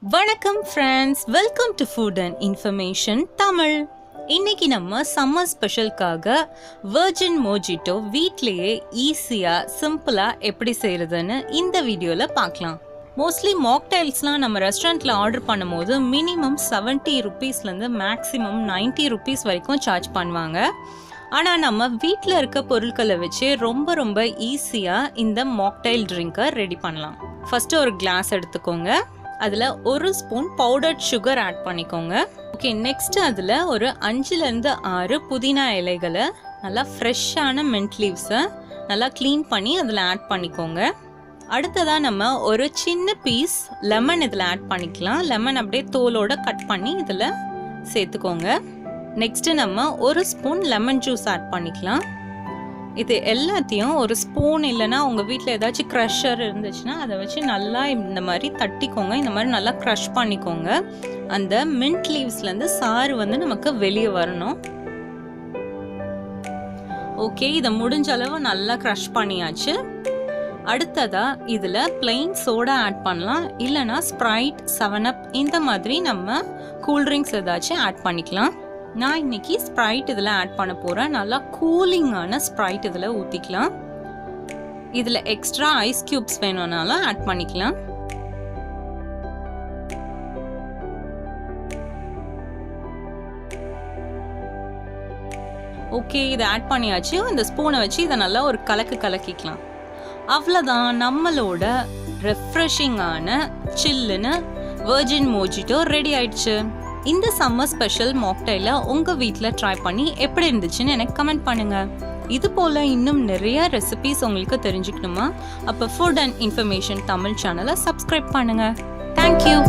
வணக்கம் friends, welcome to food and information Tamil. இன்னைக்கு நம்ம சம்மர் ஸ்பெஷலுக்காக வெர்ஜின் மோஜிட்டோ வீட்லேயே ஈஸியாக சிம்பிளாக எப்படி செய்கிறதுன்னு இந்த வீடியோவில் பார்க்கலாம். மோஸ்ட்லி மாக்டைல்ஸ்லாம் நம்ம ரெஸ்டாரண்ட்டில் ஆர்டர் பண்ணும்போது மினிமம் 70 ருபீஸ்லேருந்து மேக்ஸிமம் 90 ருபீஸ் வரைக்கும் சார்ஜ் பண்ணுவாங்க. ஆனால் நம்ம வீட்டில் இருக்க பொருட்களை வச்சு ரொம்ப ஈஸியாக இந்த மாக்டைல் ட்ரிங்கை ரெடி பண்ணலாம். ஃபஸ்ட்டு ஒரு கிளாஸ் எடுத்துக்கோங்க. அதில் 1 ஸ்பூன் பவுடர்ட் சுகர் ஆட் பண்ணிக்கோங்க. ஓகே, நெக்ஸ்ட் அதில் ஒரு 5-6 புதினா இலைகளை நல்லா ஃப்ரெஷ்ஷான மின்ட் லீவ்ஸை நல்லா க்ளீன் பண்ணி அதில் ஆட் பண்ணிக்கோங்க. அடுத்ததாக நம்ம ஒரு சின்ன பீஸ் லெமன் இதில் ஆட் பண்ணிக்கலாம். லெமன் அப்படியே தோலோட கட் பண்ணி இதில் சேர்த்துக்கோங்க. நெக்ஸ்ட்டு நம்ம 1 ஸ்பூன் லெமன் ஜூஸ் ஆட் பண்ணிக்கலாம். இது எல்லாத்தையும் ஒரு ஸ்பூன் இல்லைன்னா உங்கள் வீட்டில் ஏதாச்சும் க்ரஷர் இருந்துச்சுன்னா அதை வச்சு நல்லா இந்த மாதிரி தட்டிக்கோங்க. இந்த மாதிரி நல்லா க்ரஷ் பண்ணிக்கோங்க. அந்த மின்ட் லீவ்ஸ்லேருந்து சாறு நமக்கு வெளியே வரணும். ஓகே, இதை முடிஞ்ச அளவு நல்லா க்ரஷ் பண்ணியாச்சு. அடுத்ததாக இதில் பிளெயின் சோடா ஆட் பண்ணலாம். இல்லைனா ஸ்ப்ரைட், 7up இந்த மாதிரி நம்ம கூல்ட்ரிங்க்ஸ் ஏதாச்சும் ஆட் பண்ணிக்கலாம். நான் இன்னைக்கு ஸ்ப்ரைட் இதில் ஆட் பண்ண போகிறேன். நல்லா கூலிங்கான ஸ்ப்ரைட் இதில் ஊற்றிக்கலாம். இதில் எக்ஸ்ட்ரா ஐஸ் கியூப்ஸ் வேணும்னாலும் ஆட் பண்ணிக்கலாம். ஓகே, இதை ஆட் பண்ணியாச்சு. இந்த ஸ்பூனை வச்சு இதை நல்லா ஒரு கலக்கிக்கலாம். அவ்வளோதான், நம்மளோட ரெஃப்ரெஷிங்கான சில்லுன்னு வெர்ஜின் மோஜிட்டோ ரெடி ஆயிடுச்சு. இந்த சம்மர் ஸ்பெஷல் மாக்டைலை உங்கள் வீட்டில் ட்ரை பண்ணி எப்படி இருந்துச்சுன்னு எனக்கு கமெண்ட் பண்ணுங்கள். இது போல் இன்னும் நிறைய ரெசிபீஸ் உங்களுக்கு தெரிஞ்சுக்கணுமா? அப்போ ஃபுட் அண்ட் இன்ஃபர்மேஷன் தமிழ் சேனலை சப்ஸ்கிரைப் பண்ணுங்கள். தேங்க்யூ.